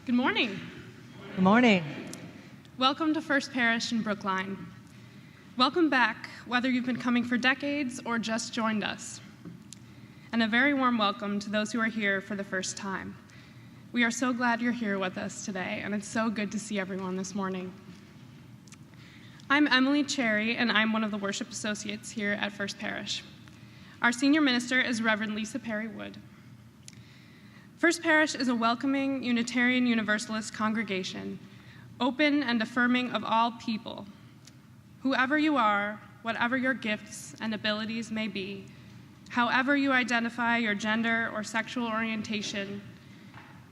Good morning. Good morning. Welcome to First Parish in Brookline. Welcome back, whether you've been coming for decades or just joined us. And a very warm welcome to those who are here for the first time. We are so glad you're here with us today, and it's so good to see everyone this morning. I'm Emily Cherry, and I'm one of the worship associates here at First Parish. Our senior minister is Reverend Lisa Perry Wood. First Parish is a welcoming Unitarian Universalist congregation, open and affirming of all people. Whoever you are, whatever your gifts and abilities may be, however you identify your gender or sexual orientation,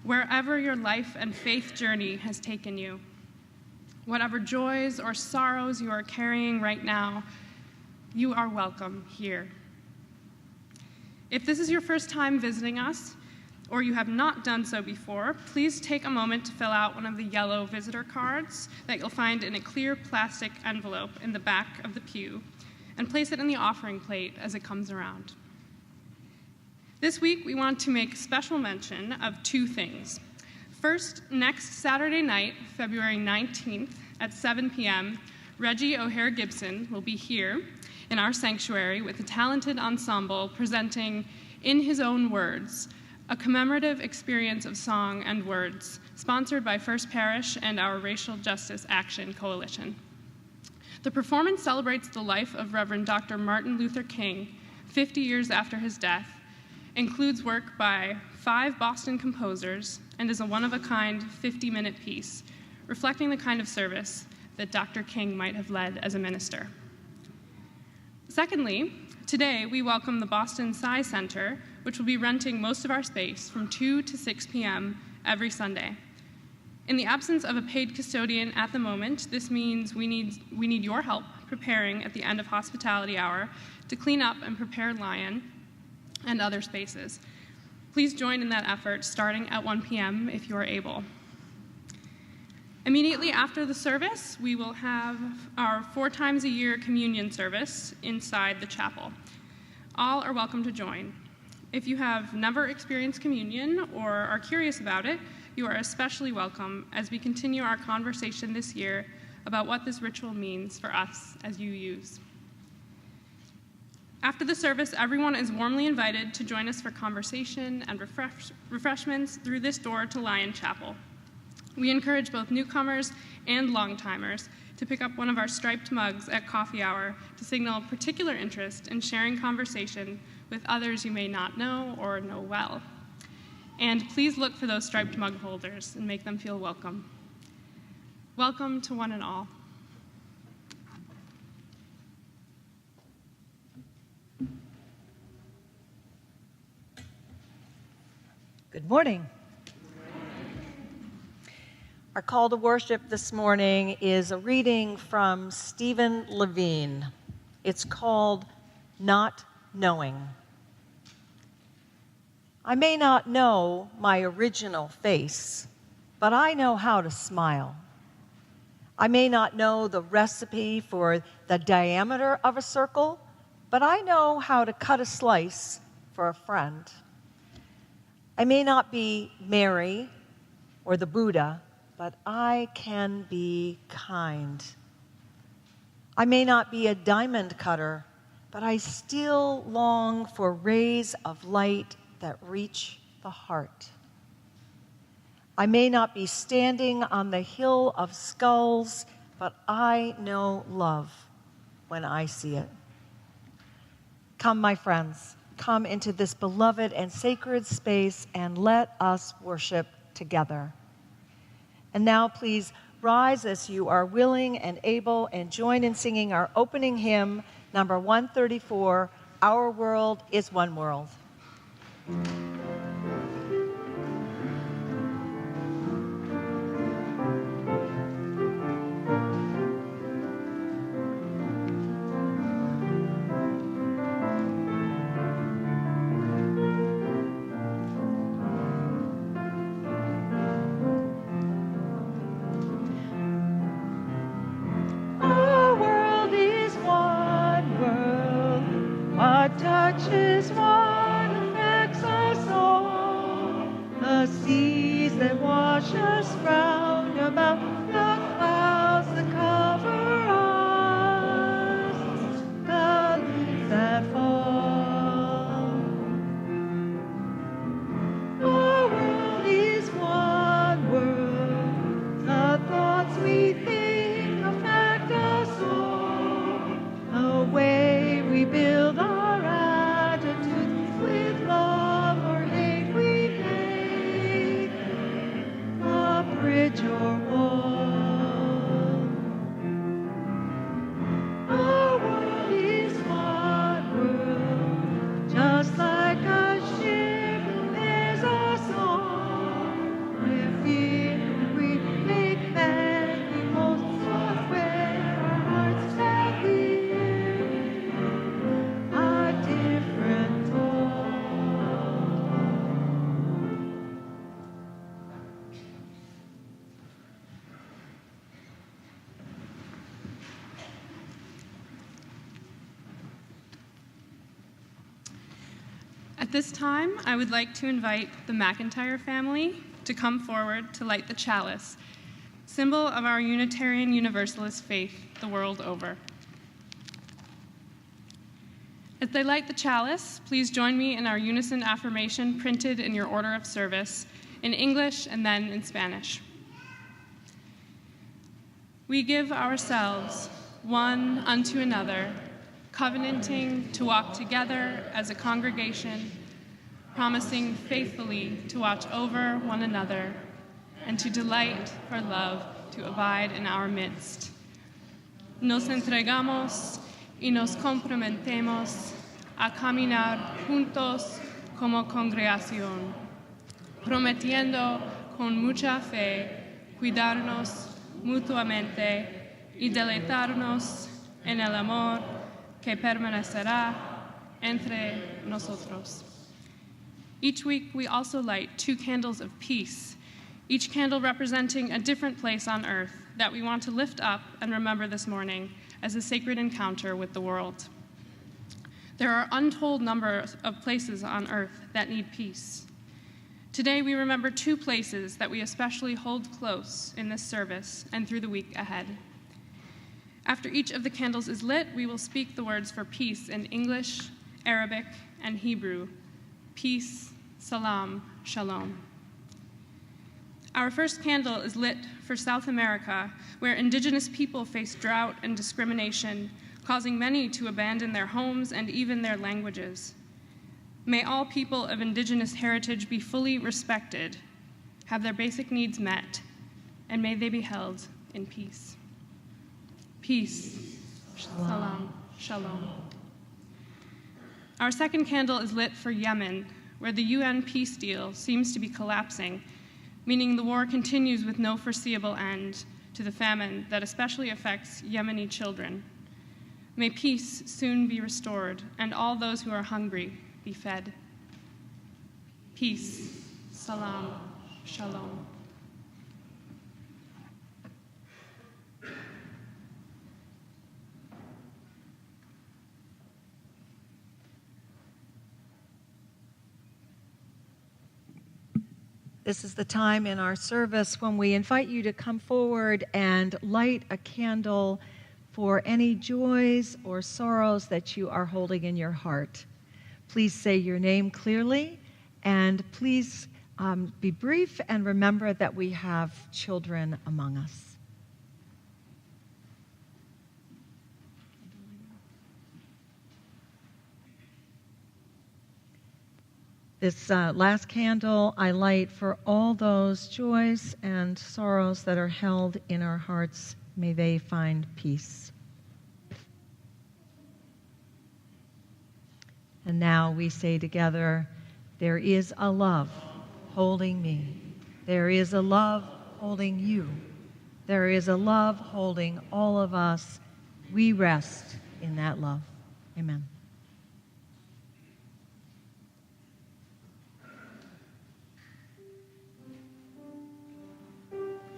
wherever your life and faith journey has taken you, whatever joys or sorrows you are carrying right now, you are welcome here. If this is your first time visiting us, or you have not done so before, please take a moment to fill out one of the yellow visitor cards that you'll find in a clear plastic envelope in the back of the pew, and place it in the offering plate as it comes around. This week, we want to make special mention of two things. First, next Saturday night, February 19th at 7 p.m., Reggie O'Hare Gibson will be here in our sanctuary with a talented ensemble presenting In His Own Words, a commemorative experience of song and words, sponsored by First Parish and our Racial Justice Action Coalition. The performance celebrates the life of Reverend Dr. Martin Luther King 50 years after his death, includes work by 5 Boston composers, and is a one-of-a-kind 50-minute piece, reflecting the kind of service that Dr. King might have led as a minister. Secondly, today we welcome the Boston Psi Center, which will be renting most of our space from 2 to 6 p.m. every Sunday. In the absence of a paid custodian at the moment, this means we need your help preparing at the end of hospitality hour to clean up and prepare Lion and other spaces. Please join in that effort starting at 1 p.m. if you are able. Immediately after the service, we will have our 4 times a year communion service inside the chapel. All are welcome to join. If you have never experienced communion or are curious about it, you are especially welcome as we continue our conversation this year about what this ritual means for us as UUs. After the service, everyone is warmly invited to join us for conversation and refreshments through this door to Lion Chapel. We encourage both newcomers and long-timers to pick up one of our striped mugs at coffee hour to signal particular interest in sharing conversation with others you may not know or know well. And please look for those striped mug holders and make them feel welcome. Welcome to one and all. Good morning. Our call to worship this morning is a reading from Stephen Levine. It's called Not Knowing. I may not know my original face, but I know how to smile. I may not know the recipe for the diameter of a circle, but I know how to cut a slice for a friend. I may not be Mary or the Buddha, but I can be kind. I may not be a diamond cutter, but I still long for rays of light that reach the heart. I may not be standing on the hill of skulls, but I know love when I see it. Come, my friends, come into this beloved and sacred space and let us worship together. And now please rise as you are willing and able and join in singing our opening hymn, number 134, Our World is One World. Touches one affects us seas that wash us round about, the clouds that cover us, the leaves that fall. Our world is one world. The thoughts we think affect us all. The way we build our attitudes with love or hate we make, a bridge or wall. Our world is one world, just like a ship. There's a song. If we make many most of where our hearts have lived a different thought. At this time, I would like to invite the McIntyre family to come forward to light the chalice, symbol of our Unitarian Universalist faith the world over. As they light the chalice, please join me in our unison affirmation printed in your order of service, in English and then in Spanish. We give ourselves one unto another, covenanting to walk together as a congregation, promising faithfully to watch over one another and to delight for love to abide in our midst. Nos entregamos y nos comprometemos a caminar juntos como congregación, prometiendo con mucha fe cuidarnos mutuamente y deleitarnos en el amor que permanecerá entre nosotros. Each week, we also light 2 candles of peace, each candle representing a different place on earth that we want to lift up and remember this morning as a sacred encounter with the world. There are untold numbers of places on earth that need peace. Today, we remember 2 places that we especially hold close in this service and through the week ahead. After each of the candles is lit, we will speak the words for peace in English, Arabic, and Hebrew. Peace, salam, shalom. Our first candle is lit for South America, where indigenous people face drought and discrimination, causing many to abandon their homes and even their languages. May all people of indigenous heritage be fully respected, have their basic needs met, and may they be held in peace. Peace, salam, shalom. Our second candle is lit for Yemen, where the UN peace deal seems to be collapsing, meaning the war continues with no foreseeable end to the famine that especially affects Yemeni children. May peace soon be restored and all those who are hungry be fed. Peace, salam, shalom. This is the time in our service when we invite you to come forward and light a candle for any joys or sorrows that you are holding in your heart. Please say your name clearly, and please be brief and remember that we have children among us. This last candle I light for all those joys and sorrows that are held in our hearts. May they find peace. And now we say together, there is a love holding me. There is a love holding you. There is a love holding all of us. We rest in that love. Amen.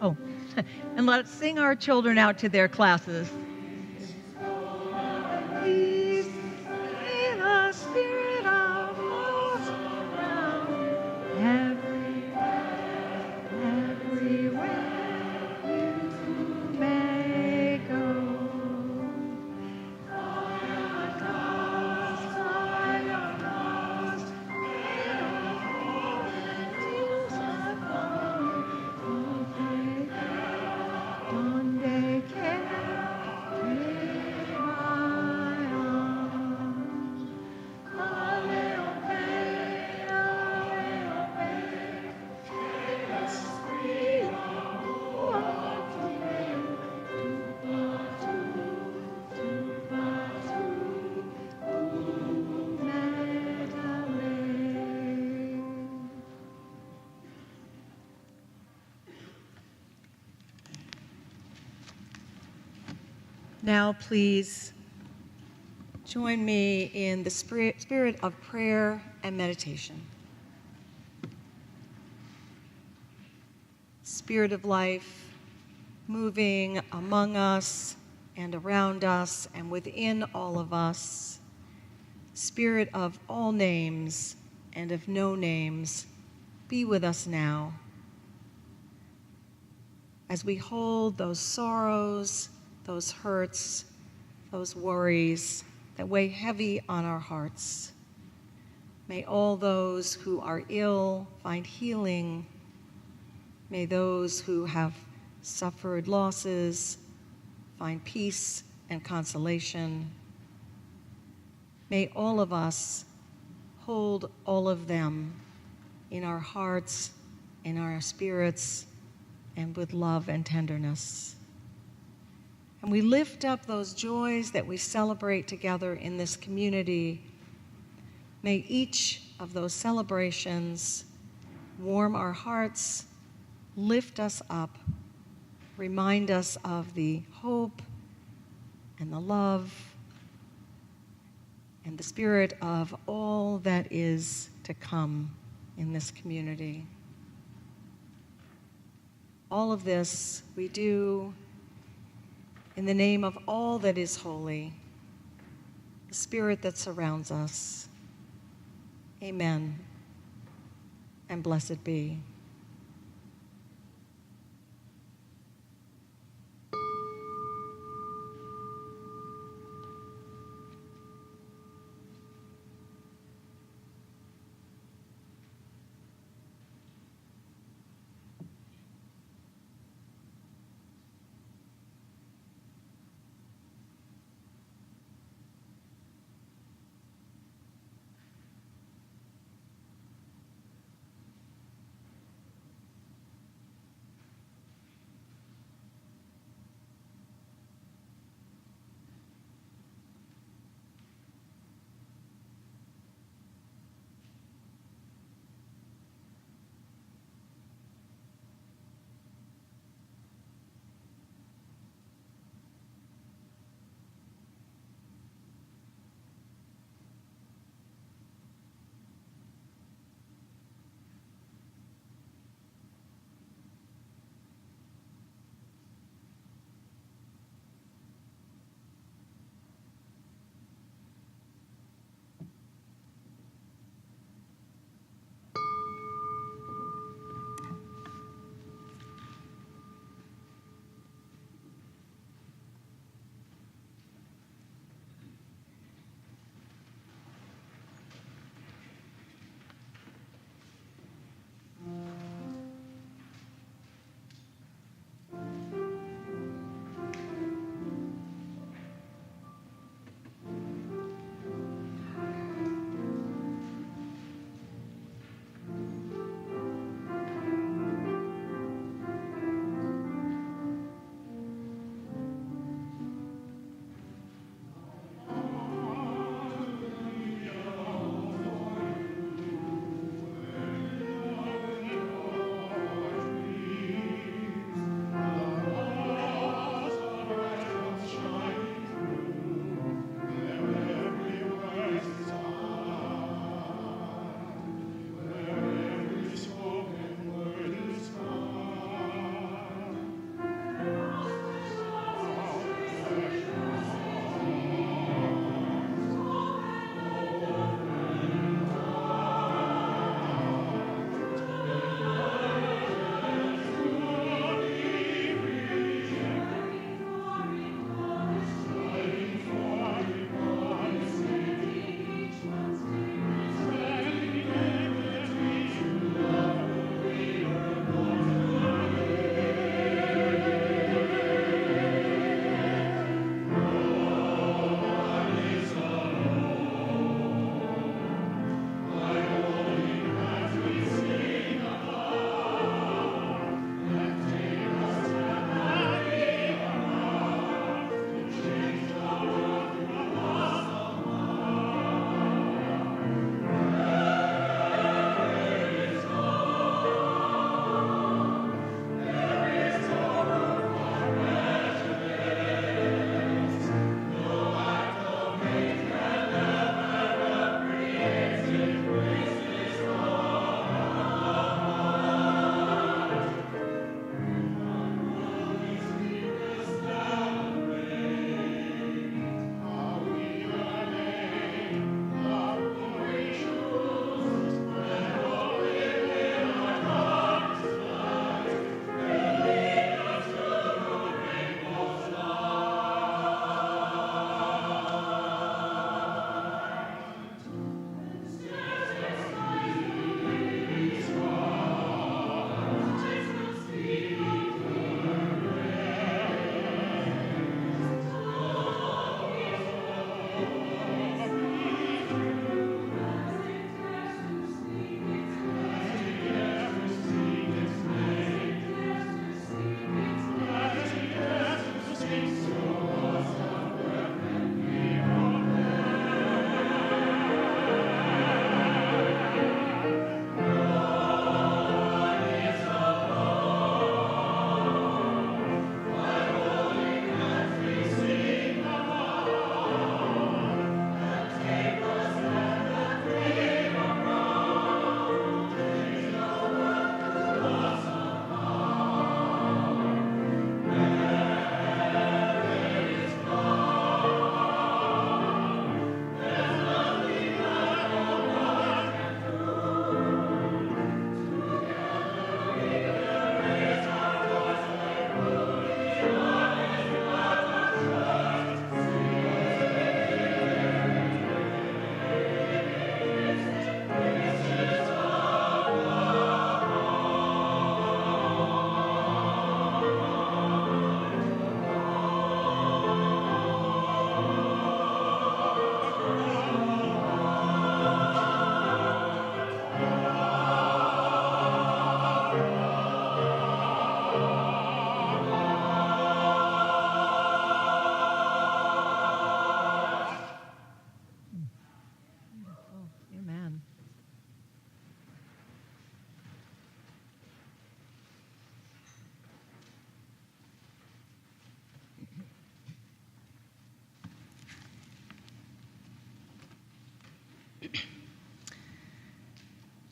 Oh, and let's sing our children out to their classes. Peace in a spirit of love around everywhere. Now, please join me in the spirit of prayer and meditation. Spirit of life, moving among us and around us and within all of us. Spirit of all names and of no names, be with us now. As we hold those sorrows, those hurts, those worries that weigh heavy on our hearts. May all those who are ill find healing. May those who have suffered losses find peace and consolation. May all of us hold all of them in our hearts, in our spirits, and with love and tenderness. And we lift up those joys that we celebrate together in this community. May each of those celebrations warm our hearts, lift us up, remind us of the hope and the love and the spirit of all that is to come in this community. All of this we do in the name of all that is holy, the spirit that surrounds us. Amen, and blessed be.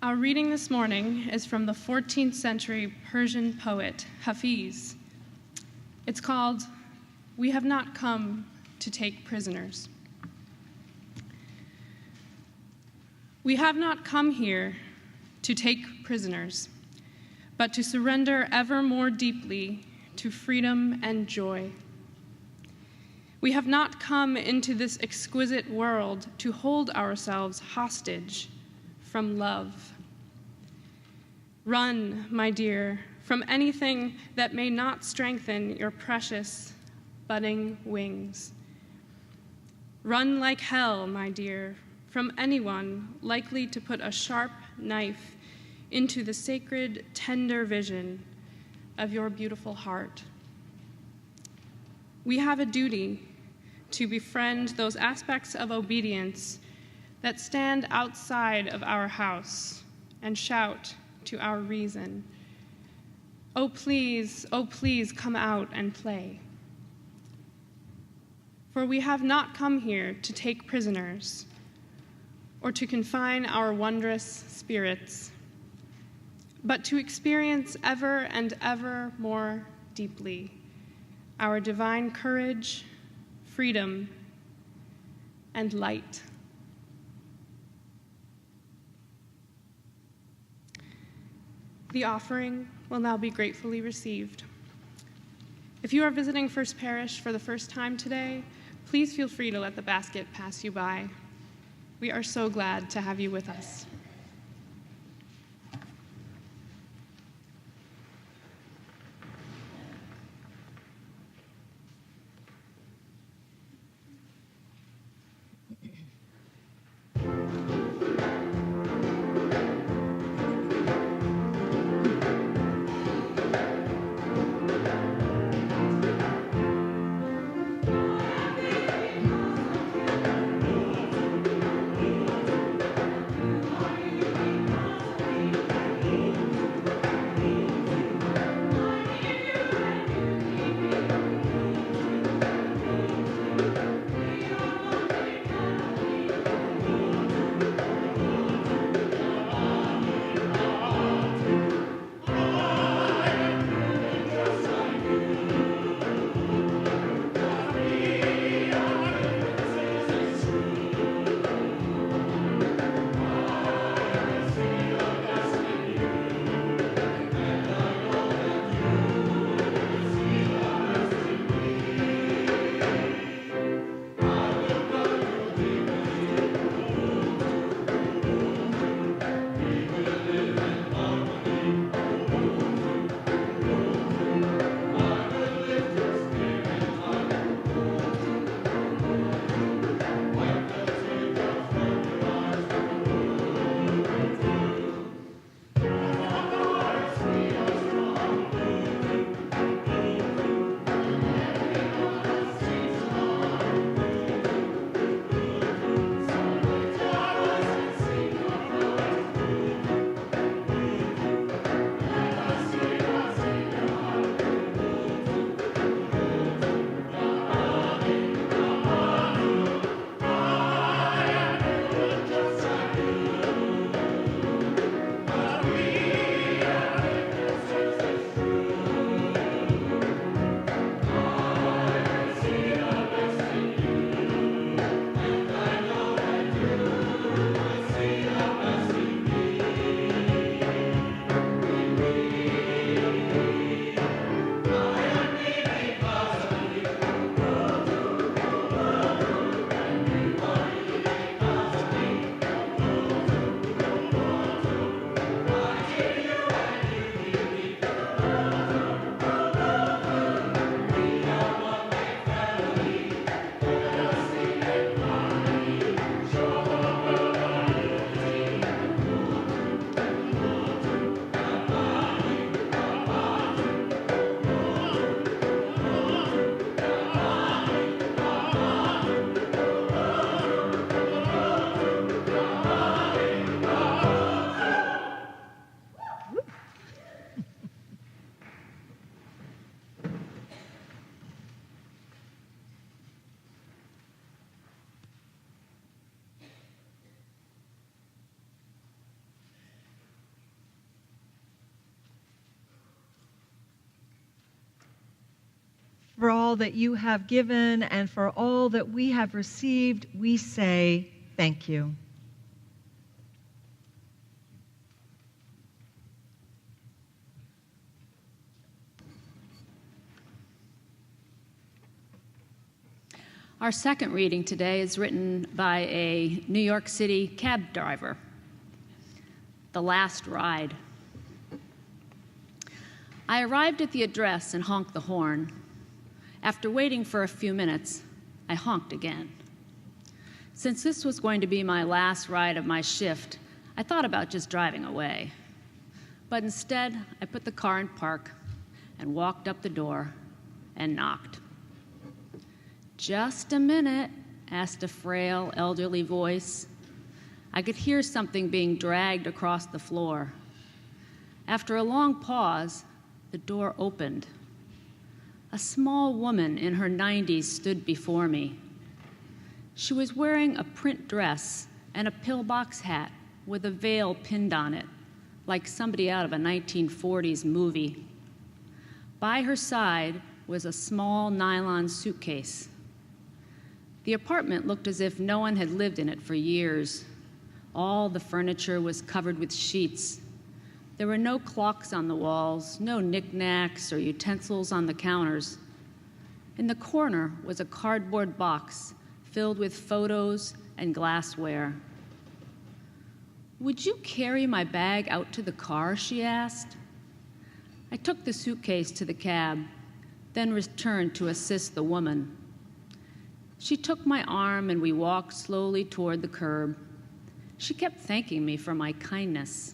Our reading this morning is from the 14th century Persian poet Hafiz. It's called, "We Have Not Come to Take Prisoners." We have not come here to take prisoners, but to surrender ever more deeply to freedom and joy. We have not come into this exquisite world to hold ourselves hostage from love. Run, my dear, from anything that may not strengthen your precious, budding wings. Run like hell, my dear, from anyone likely to put a sharp knife into the sacred, tender vision of your beautiful heart. We have a duty to befriend those aspects of obedience that stand outside of our house and shout to our reason, oh, please, come out and play." For we have not come here to take prisoners or to confine our wondrous spirits, but to experience ever and ever more deeply our divine courage, freedom, and light. The offering will now be gratefully received. If you are visiting First Parish for the first time today, please feel free to let the basket pass you by. We are so glad to have you with us. all that you have given and for all that we have received, we say thank you. Our second reading today is written by a New York City cab driver. The Last Ride. I arrived at the address and honked the horn. After waiting for a few minutes, I honked again. Since this was going to be my last ride of my shift, I thought about just driving away. But instead, I put the car in park and walked up the door and knocked. "Just a minute," asked a frail, elderly voice. I could hear something being dragged across the floor. After a long pause, the door opened. A small woman in her 90s stood before me. She was wearing a print dress and a pillbox hat with a veil pinned on it, like somebody out of a 1940s movie. By her side was a small nylon suitcase. The apartment looked as if no one had lived in it for years. All the furniture was covered with sheets. There were no clocks on the walls, no knickknacks or utensils on the counters. In the corner was a cardboard box filled with photos and glassware. "Would you carry my bag out to the car?" she asked. I took the suitcase to the cab, then returned to assist the woman. She took my arm and we walked slowly toward the curb. She kept thanking me for my kindness.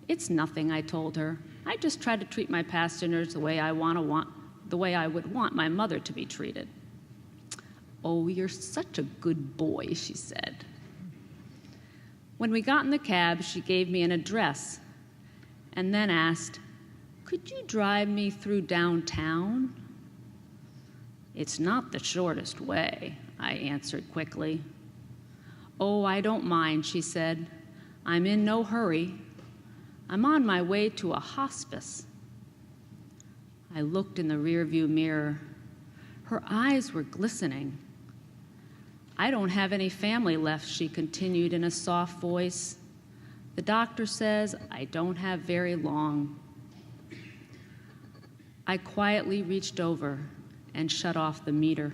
"It's nothing," I told her. "I just try to treat my passengers the way I would want my mother to be treated." "Oh, you're such a good boy," she said. When we got in the cab, she gave me an address and then asked, "Could you drive me through downtown?" "It's not the shortest way," I answered quickly. "Oh, I don't mind," she said. "I'm in no hurry. I'm on my way to a hospice." I looked in the rearview mirror. Her eyes were glistening. "I don't have any family left," she continued in a soft voice. "The doctor says I don't have very long." I quietly reached over and shut off the meter.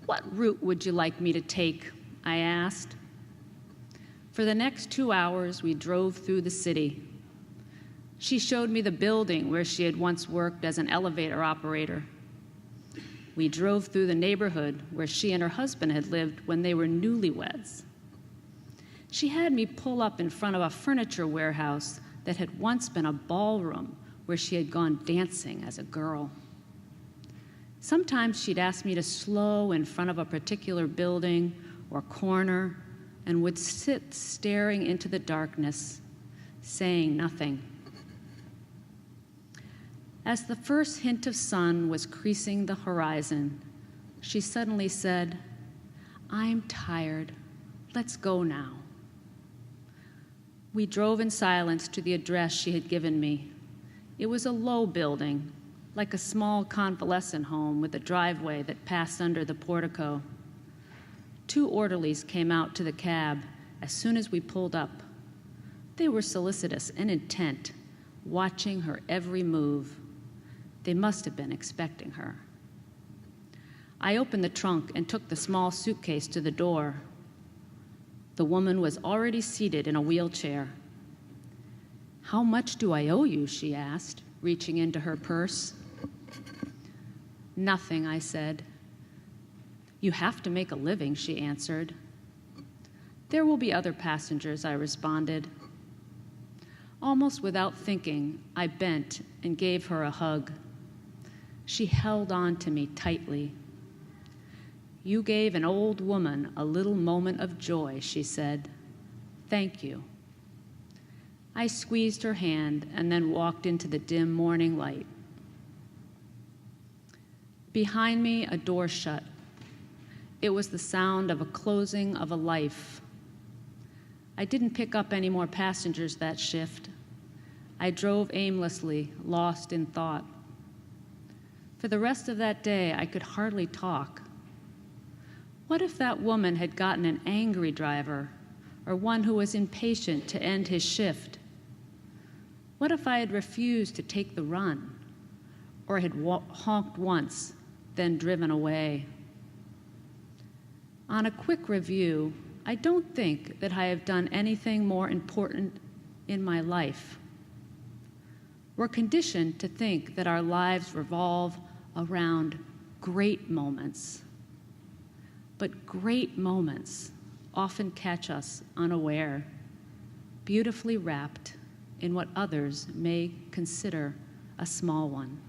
"What route would you like me to take?" I asked. For the next 2 hours, we drove through the city. She showed me the building where she had once worked as an elevator operator. We drove through the neighborhood where she and her husband had lived when they were newlyweds. She had me pull up in front of a furniture warehouse that had once been a ballroom where she had gone dancing as a girl. Sometimes she'd ask me to slow in front of a particular building or corner and would sit staring into the darkness, saying nothing. As the first hint of sun was creasing the horizon, she suddenly said, "I'm tired. Let's go now." We drove in silence to the address she had given me. It was a low building, like a small convalescent home with a driveway that passed under the portico. 2 orderlies came out to the cab as soon as we pulled up. They were solicitous and intent, watching her every move. They must have been expecting her. I opened the trunk and took the small suitcase to the door. The woman was already seated in a wheelchair. "How much do I owe you?" she asked, reaching into her purse. "Nothing," I said. "You have to make a living," she answered. "There will be other passengers," I responded. Almost without thinking, I bent and gave her a hug. She held on to me tightly. "You gave an old woman a little moment of joy," she said. "Thank you." I squeezed her hand and then walked into the dim morning light. Behind me, a door shut. It was the sound of a closing of a life. I didn't pick up any more passengers that shift. I drove aimlessly, lost in thought. For the rest of that day, I could hardly talk. What if that woman had gotten an angry driver or one who was impatient to end his shift? What if I had refused to take the run or had honked once, then driven away? On a quick review, I don't think that I have done anything more important in my life. We're conditioned to think that our lives revolve around great moments. But great moments often catch us unaware, beautifully wrapped in what others may consider a small one.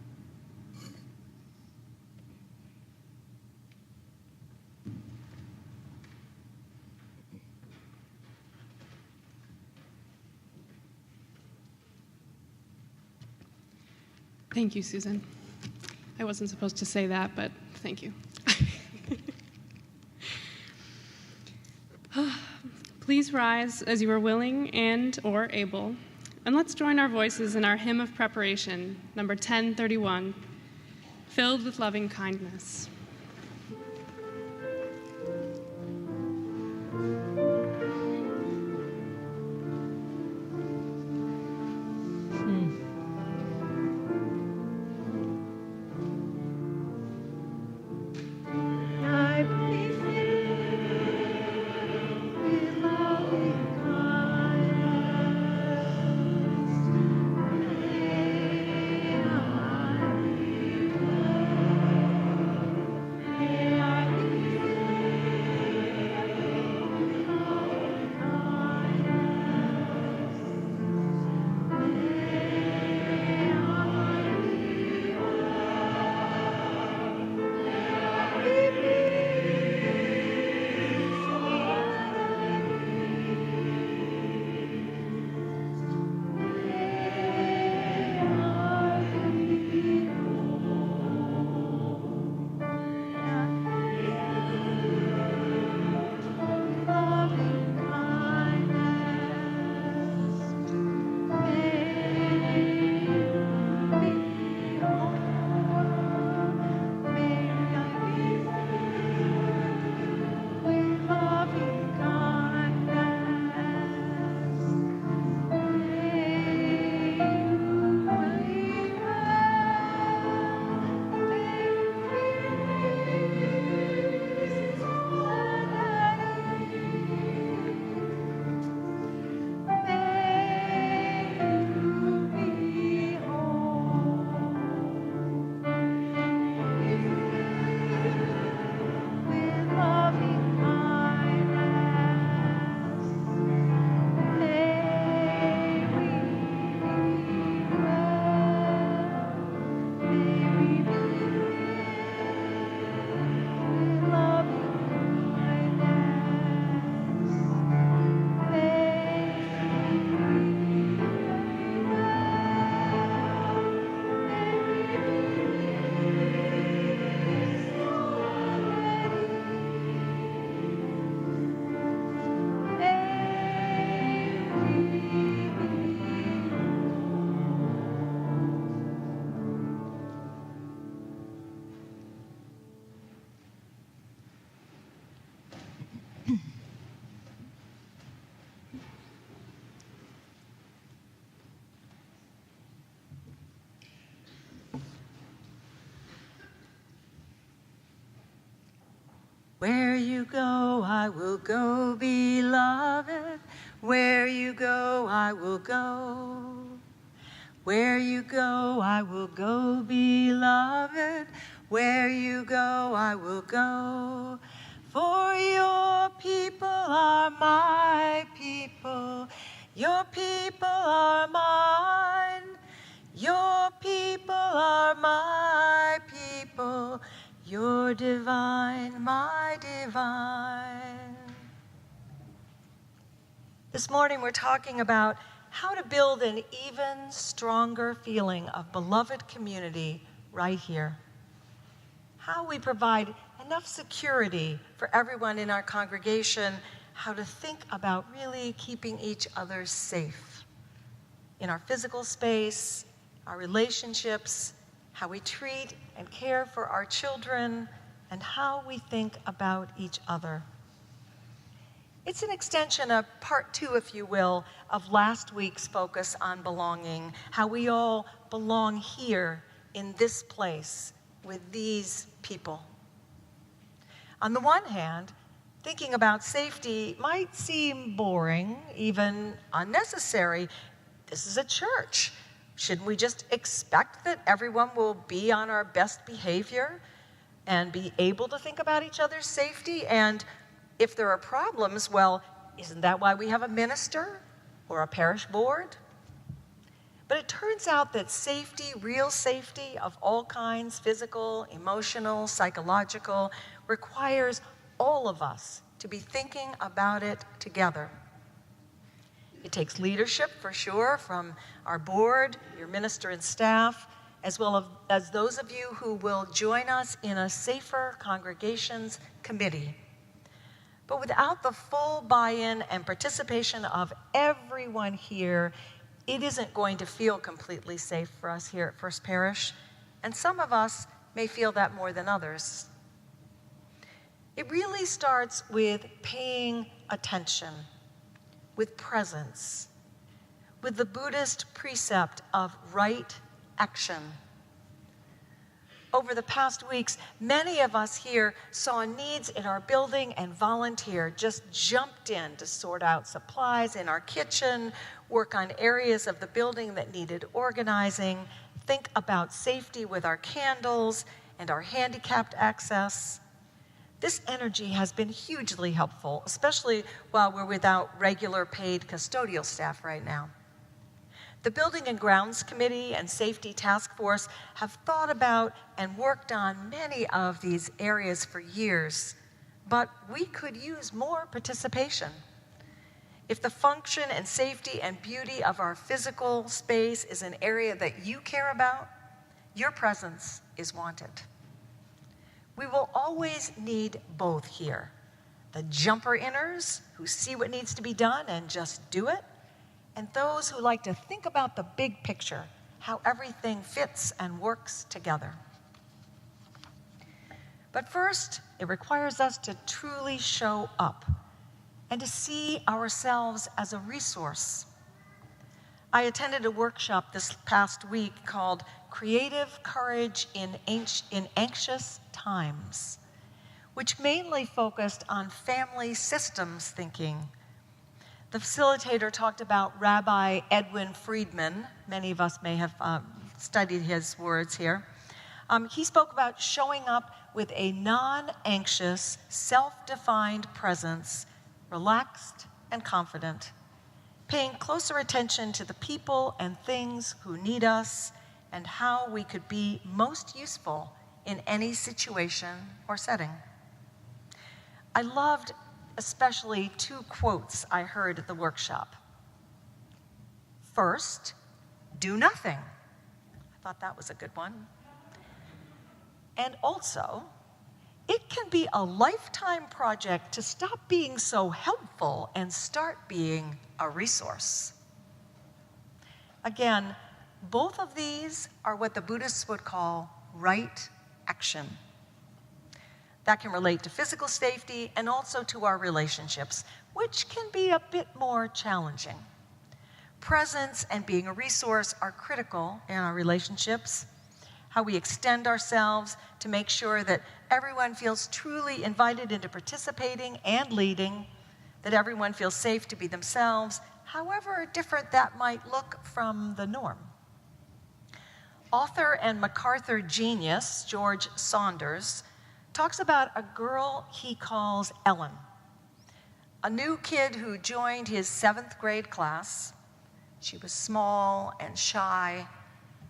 Thank you, Susan. I wasn't supposed to say that, but thank you. Please rise as you are willing and or able, and let's join our voices in our hymn of preparation, number 1031, Filled with Loving Kindness. Where you go, I will go, beloved. Where you go, I will go. Where you go, I will go, beloved. Where you go, I will go. For your people are my people. Your people are mine. Your people are my people. You're divine, my divine. This morning we're talking about how to build an even stronger feeling of beloved community right here. How we provide enough security for everyone in our congregation, how to think about really keeping each other safe in our physical space, our relationships, how we treat and care for our children, and how we think about each other. It's an extension of part 2, if you will, of last week's focus on belonging, how we all belong here in this place with these people. On the one hand, thinking about safety might seem boring, even unnecessary. This is a church. Shouldn't we just expect that everyone will be on our best behavior and be able to think about each other's safety? And if there are problems, well, isn't that why we have a minister or a parish board? But it turns out that safety, real safety of all kinds, physical, emotional, psychological, requires all of us to be thinking about it together. It takes leadership, for sure, from our board, your minister and staff, as well as those of you who will join us in a Safer Congregations Committee. But without the full buy-in and participation of everyone here, it isn't going to feel completely safe for us here at First Parish, and some of us may feel that more than others. It really starts with paying attention, with presence, with the Buddhist precept of right action. Over the past weeks, many of us here saw needs in our building and volunteered, just jumped in to sort out supplies in our kitchen, work on areas of the building that needed organizing, think about safety with our candles and our handicapped access. This energy has been hugely helpful, especially while we're without regular paid custodial staff right now. The Building and Grounds Committee and Safety Task Force have thought about and worked on many of these areas for years, but we could use more participation. If the function and safety and beauty of our physical space is an area that you care about, your presence is wanted. We will always need both here. The jumper-inners who see what needs to be done and just do it, and those who like to think about the big picture, how everything fits and works together. But first, it requires us to truly show up and to see ourselves as a resource. I attended a workshop this past week called Creative Courage in Anxious Times, which mainly focused on family systems thinking. The facilitator talked about Rabbi Edwin Friedman. Many of us may have studied his words here. He spoke about showing up with a non-anxious, self-defined presence, relaxed and confident, paying closer attention to the people and things who need us and how we could be most useful in any situation or setting. I loved especially 2 quotes I heard at the workshop. First, do nothing. I thought that was a good one. And also, it can be a lifetime project to stop being so helpful and start being a resource. Again, both of these are what the Buddhists would call right action. That can relate to physical safety and also to our relationships, which can be a bit more challenging. Presence and being a resource are critical in our relationships, how we extend ourselves to make sure that everyone feels truly invited into participating and leading, that everyone feels safe to be themselves, however different that might look from the norm. Author and MacArthur genius, George Saunders, talks about a girl he calls Ellen, a new kid who joined his 7th grade class. She was small and shy,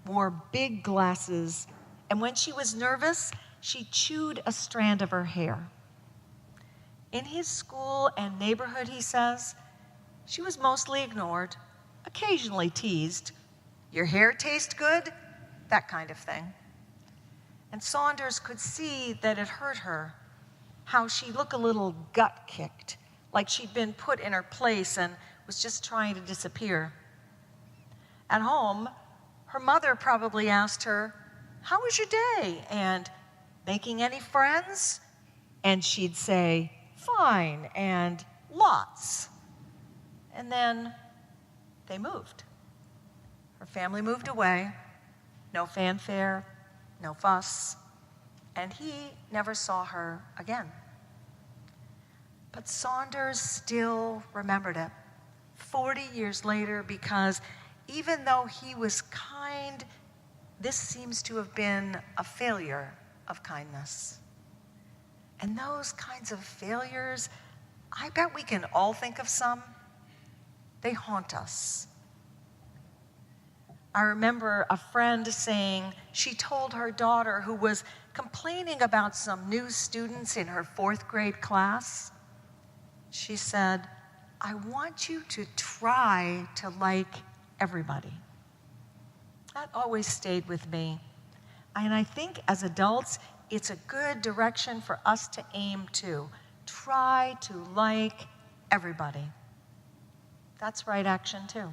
wore big glasses, and when she was nervous, she chewed a strand of her hair. In his school and neighborhood, he says, she was mostly ignored, occasionally teased. Your hair tastes good? That kind of thing. And Saunders could see that it hurt her, how she looked a little gut-kicked, like she'd been put in her place and was just trying to disappear. At home, her mother probably asked her, how was your day? And making any friends? And she'd say, fine, and lots. And then they moved. Her family moved away, no fanfare, no fuss, and he never saw her again. But Saunders still remembered it 40 years later, because even though he was kind, this seems to have been a failure of kindness. And those kinds of failures, I bet we can all think of some. They haunt us. I remember a friend saying she told her daughter, who was complaining about some new students in her 4th grade class, she said, I want you to try to like everybody. That always stayed with me. And I think as adults, it's a good direction for us to aim to. Try to like everybody. That's right action too.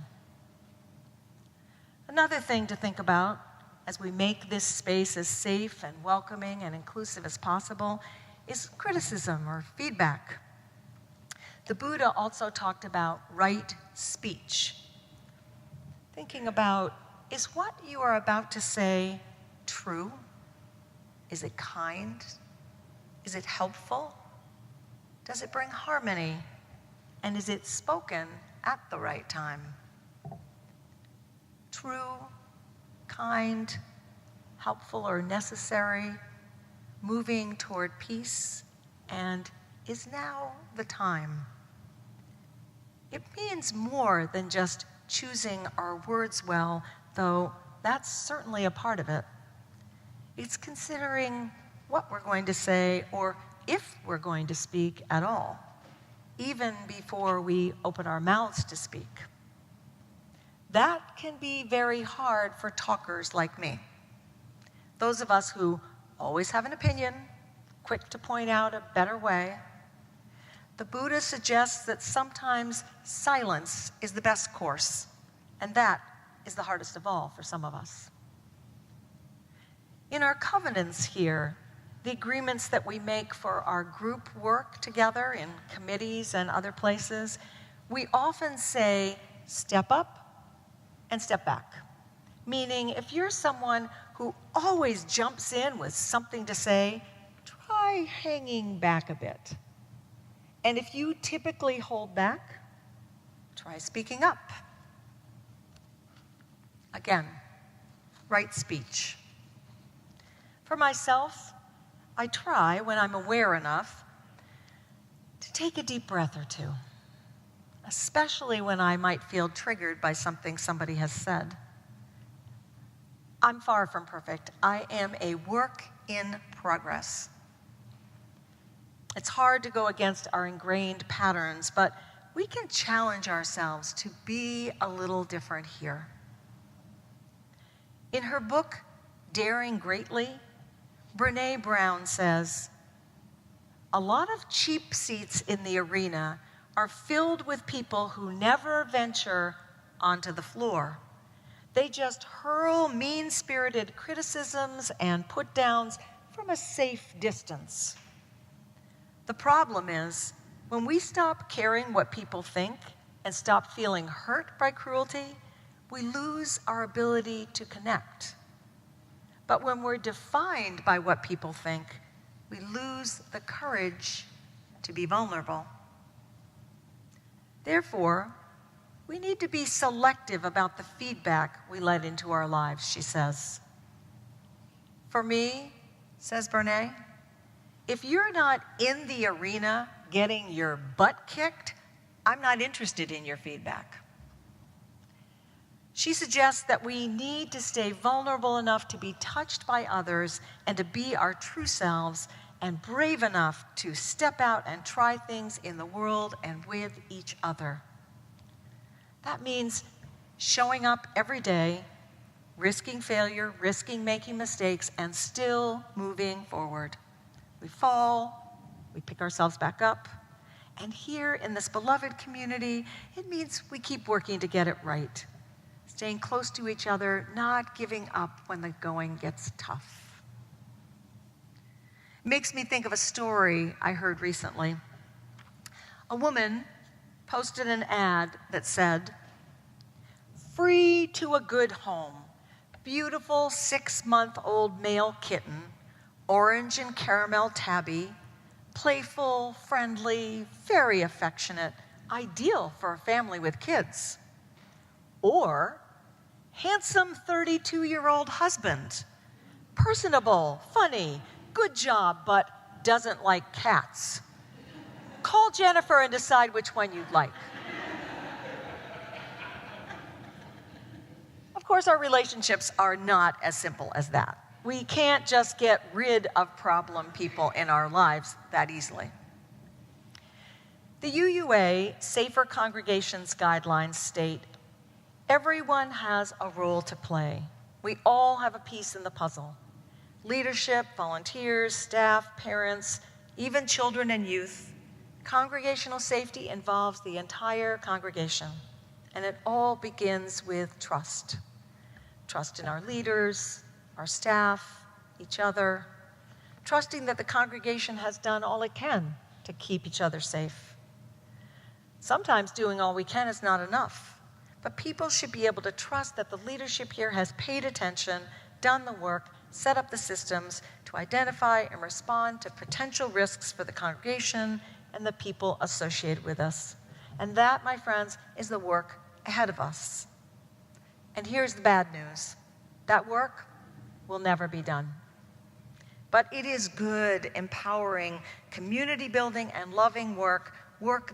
Another thing to think about as we make this space as safe and welcoming and inclusive as possible is criticism or feedback. The Buddha also talked about right speech. Thinking about, is what you are about to say true? Is it kind? Is it helpful? Does it bring harmony? And is it spoken at the right time? True, kind, helpful or necessary, moving toward peace, and is now the time. It means more than just choosing our words well, though that's certainly a part of it. It's considering what we're going to say or if we're going to speak at all, even before we open our mouths to speak. That can be very hard for talkers like me. Those of us who always have an opinion, quick to point out a better way. The Buddha suggests that sometimes silence is the best course, and that is the hardest of all for some of us. In our covenants here, the agreements that we make for our group work together in committees and other places, we often say, step up and step back. Meaning, if you're someone who always jumps in with something to say, try hanging back a bit. And if you typically hold back, try speaking up. Again, right speech. For myself, I try, when I'm aware enough, to take a deep breath or two, especially when I might feel triggered by something somebody has said. I'm far from perfect. I am a work in progress. It's hard to go against our ingrained patterns, but we can challenge ourselves to be a little different here. In her book, Daring Greatly, Brené Brown says, a lot of cheap seats in the arena are filled with people who never venture onto the floor. They just hurl mean-spirited criticisms and put-downs from a safe distance. The problem is, when we stop caring what people think and stop feeling hurt by cruelty, we lose our ability to connect. But when we're defined by what people think, we lose the courage to be vulnerable. Therefore, we need to be selective about the feedback we let into our lives, she says. For me, says Brené, if you're not in the arena getting your butt kicked, I'm not interested in your feedback. She suggests that we need to stay vulnerable enough to be touched by others and to be our true selves, and brave enough to step out and try things in the world and with each other. That means showing up every day, risking failure, risking making mistakes, and still moving forward. We fall, we pick ourselves back up, and here in this beloved community, it means we keep working to get it right. staying close to each other, not giving up when the going gets tough. It makes me think of a story I heard recently. A woman posted an ad that said, "Free to a good home, beautiful 6-month-old male kitten, orange and caramel tabby, playful, friendly, very affectionate, ideal for a family with kids." Or, handsome 32-year-old husband, personable, funny, good job, but doesn't like cats. Call Jennifer and decide which one you'd like. Of course, our relationships are not as simple as that. We can't just get rid of problem people in our lives that easily. The UUA Safer Congregations Guidelines state, everyone has a role to play. We all have a piece in the puzzle. Leadership, volunteers, staff, parents, even children and youth. Congregational safety involves the entire congregation, and it all begins with trust. Trust in our leaders, our staff, each other, trusting that the congregation has done all it can to keep each other safe. Sometimes doing all we can is not enough, but people should be able to trust that the leadership here has paid attention, done the work, set up the systems to identify and respond to potential risks for the congregation and the people associated with us. And that, my friends, is the work ahead of us. And here's the bad news. That work will never be done. But it is good, empowering, community-building, and loving work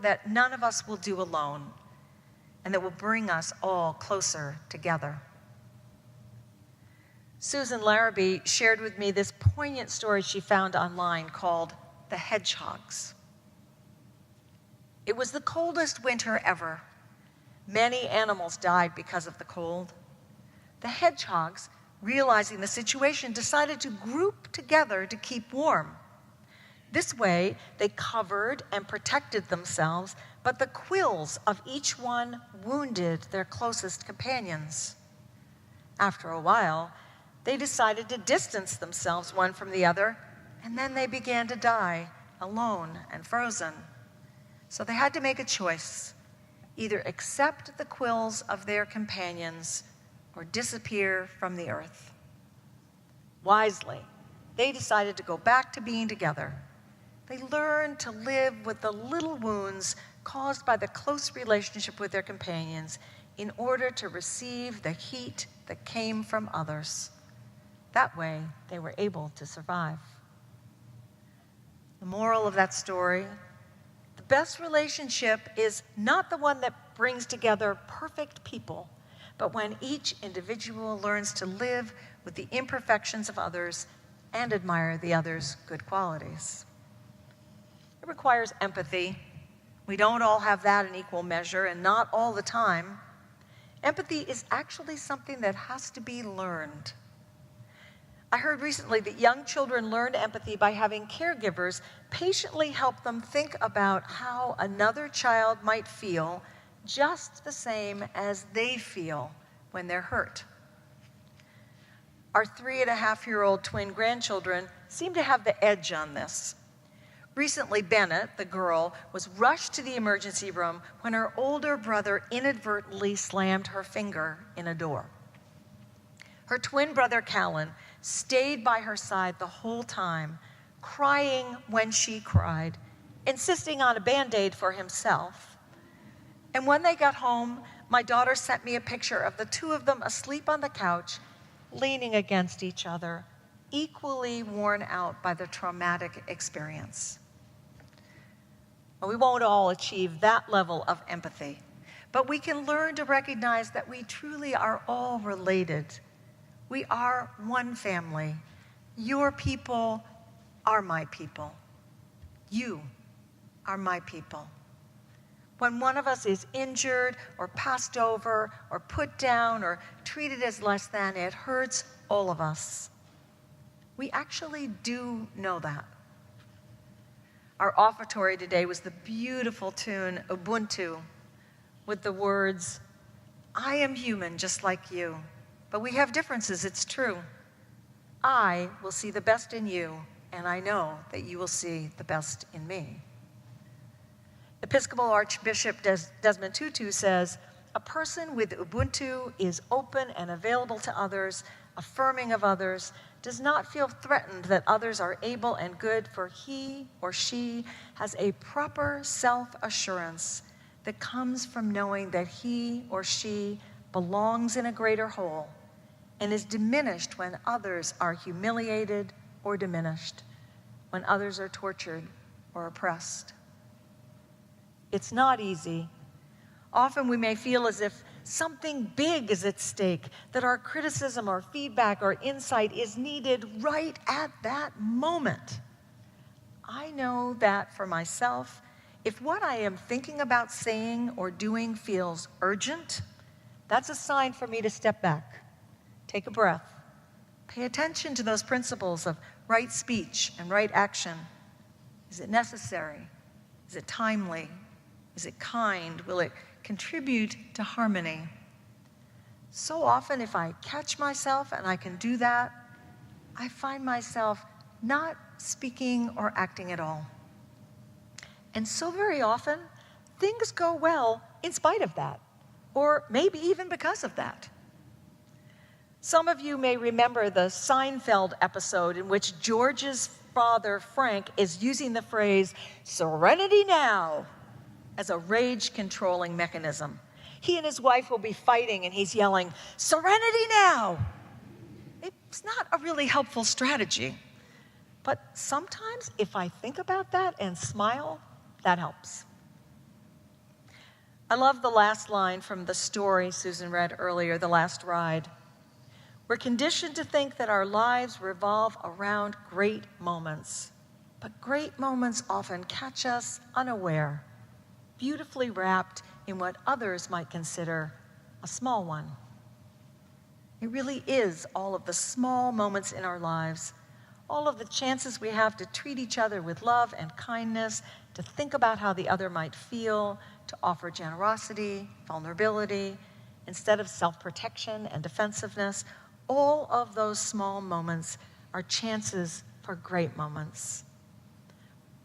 that none of us will do alone, and that will bring us all closer together. Susan Larrabee shared with me this poignant story she found online called The Hedgehogs. It was the coldest winter ever. Many animals died because of the cold. The hedgehogs, realizing the situation, decided to group together to keep warm. This way, they covered and protected themselves, but the quills of each one wounded their closest companions. After a while, they decided to distance themselves one from the other, and then they began to die, alone and frozen. So they had to make a choice, either accept the quills of their companions or disappear from the earth. Wisely, they decided to go back to being together. They learned to live with the little wounds caused by the close relationship with their companions in order to receive the heat that came from others. That way, they were able to survive. The moral of that story: the best relationship is not the one that brings together perfect people, but when each individual learns to live with the imperfections of others and admire the other's good qualities. It requires empathy. We don't all have that in equal measure, and not all the time. Empathy is actually something that has to be learned. I heard recently that young children learn empathy by having caregivers patiently help them think about how another child might feel just the same as they feel when they're hurt. Our 3.5-year-old twin grandchildren seem to have the edge on this. Recently, Bennett, the girl, was rushed to the emergency room when her older brother inadvertently slammed her finger in a door. Her twin brother, Callan, stayed by her side the whole time, crying when she cried, insisting on a Band-Aid for himself. And when they got home, my daughter sent me a picture of the two of them asleep on the couch, leaning against each other, equally worn out by the traumatic experience. Well, we won't all achieve that level of empathy, but we can learn to recognize that we truly are all related. We are one family. Your people are my people. You are my people. When one of us is injured or passed over or put down or treated as less than, it hurts all of us. We actually do know that. Our offertory today was the beautiful tune Ubuntu with the words, I am human just like you, but we have differences, it's true. I will see the best in you, and I know that you will see the best in me. Episcopal Archbishop Desmond Tutu says, a person with Ubuntu is open and available to others, affirming of others, does not feel threatened that others are able and good, for he or she has a proper self-assurance that comes from knowing that he or she belongs in a greater whole and is diminished when others are humiliated or diminished, when others are tortured or oppressed. It's not easy. Often we may feel as if something big is at stake, that our criticism or feedback or insight is needed right at that moment. I know that for myself, if what I am thinking about saying or doing feels urgent, that's a sign for me to step back, take a breath, pay attention to those principles of right speech and right action. Is it necessary? Is it timely? Is it kind? Will it contribute to harmony? So often, if I catch myself and I can do that, I find myself not speaking or acting at all. And so very often, things go well in spite of that, or maybe even because of that. Some of you may remember the Seinfeld episode in which George's father, Frank, is using the phrase, "serenity now," as a rage-controlling mechanism. He and his wife will be fighting and he's yelling, "Serenity now!" It's not a really helpful strategy. But sometimes if I think about that and smile, that helps. I love the last line from the story Susan read earlier, The Last Ride. We're conditioned to think that our lives revolve around great moments, but great moments often catch us unaware, beautifully wrapped in what others might consider a small one. It really is all of the small moments in our lives, all of the chances we have to treat each other with love and kindness, to think about how the other might feel, to offer generosity, vulnerability, instead of self-protection and defensiveness. All of those small moments are chances for great moments.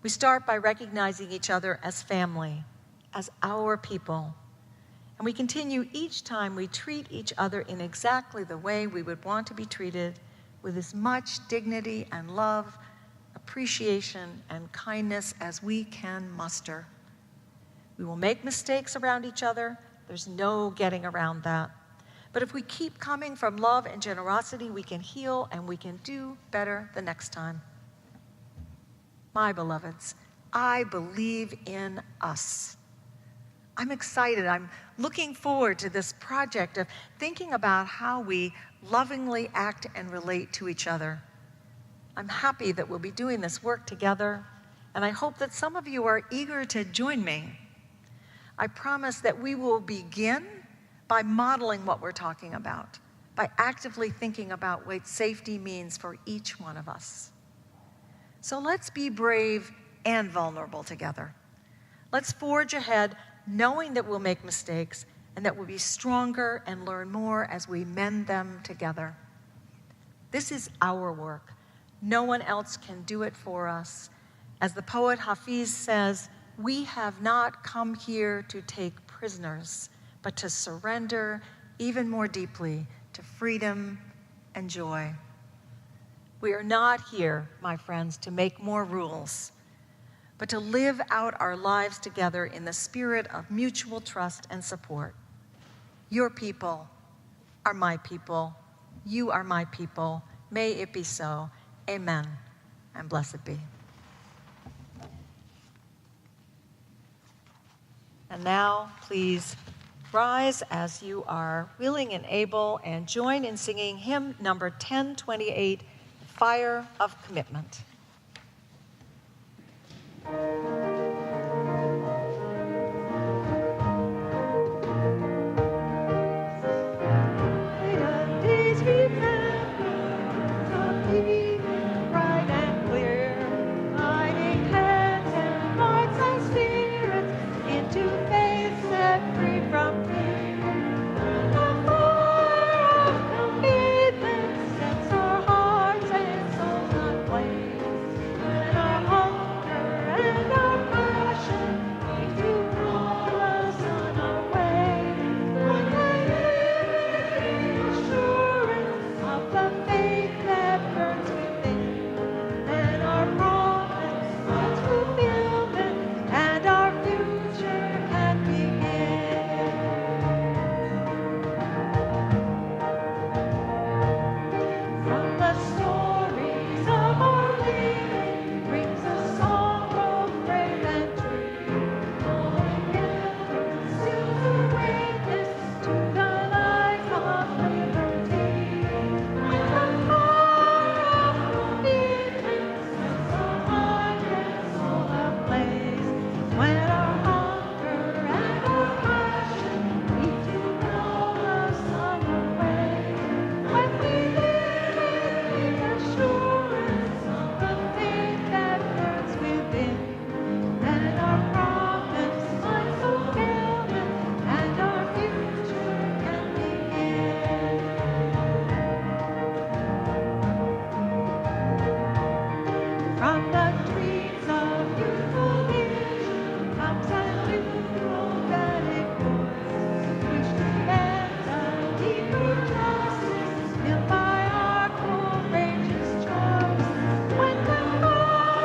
We start by recognizing each other as family, as our people. And we continue each time we treat each other in exactly the way we would want to be treated, with as much dignity and love, appreciation and kindness as we can muster. We will make mistakes around each other. There's no getting around that. But if we keep coming from love and generosity, we can heal and we can do better the next time. My beloveds, I believe in us. I'm excited. I'm looking forward to this project of thinking about how we lovingly act and relate to each other. I'm happy that we'll be doing this work together, and I hope that some of you are eager to join me. I promise that we will begin by modeling what we're talking about, by actively thinking about what safety means for each one of us. So let's be brave and vulnerable together. Let's forge ahead knowing that we'll make mistakes and that we'll be stronger and learn more as we mend them together. This is our work. No one else can do it for us. As the poet Hafiz says, we have not come here to take prisoners, but to surrender even more deeply to freedom and joy. We are not here, my friends, to make more rules, but to live out our lives together in the spirit of mutual trust and support. Your people are my people. You are my people. May it be so. Amen, and blessed be. And now, please rise as you are willing and able, and join in singing hymn number 1028, Fire of Commitment. the dreams of youthful vision comes and new prophetic voice. Which demands a deeper justice built by our courageous choice. When the call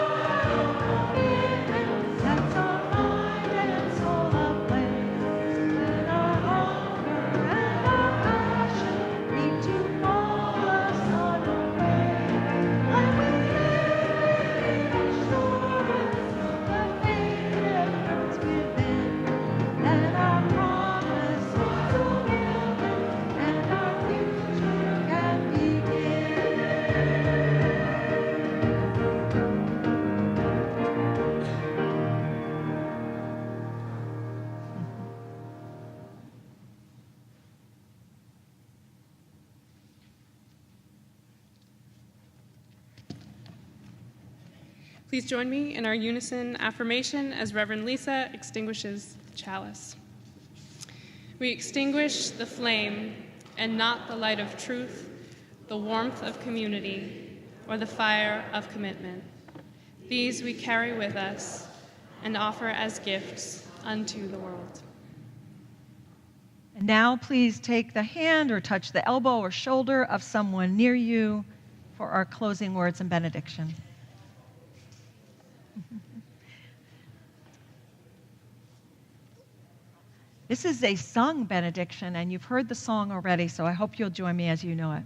commitment sets our mind and soul ablaze, then our hunger and our passion need to call us on our way. When we live in assurance of the faith that burns within, then our promise is fulfillment and our future can begin. Please join me in our unison affirmation as Reverend Lisa extinguishes the chalice. We extinguish the flame and not the light of truth, the warmth of community, or the fire of commitment. These we carry with us and offer as gifts unto the world. And now please take the hand or touch the elbow or shoulder of someone near you for our closing words and benediction. This is a sung benediction, and you've heard the song already, so I hope you'll join me as you know it.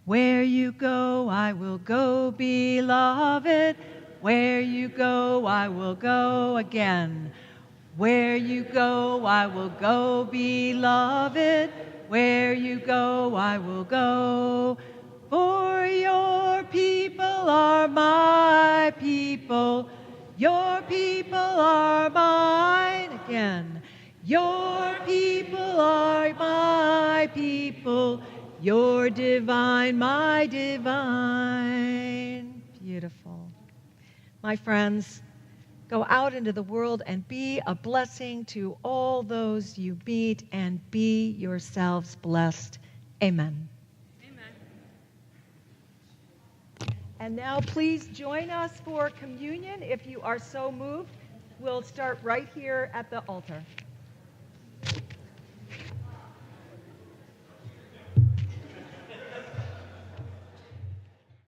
Where you go, I will go, beloved. Where you go, I will go again. Where you go, I will go, beloved. Where you go, I will go. For your people are my people. Your people are mine again. Your people are my people. Your divine, my divine. Beautiful. My friends, go out into the world and be a blessing to all those you meet, and be yourselves blessed. Amen. Amen. And now please join us for communion if you are so moved. We'll start right here at the altar.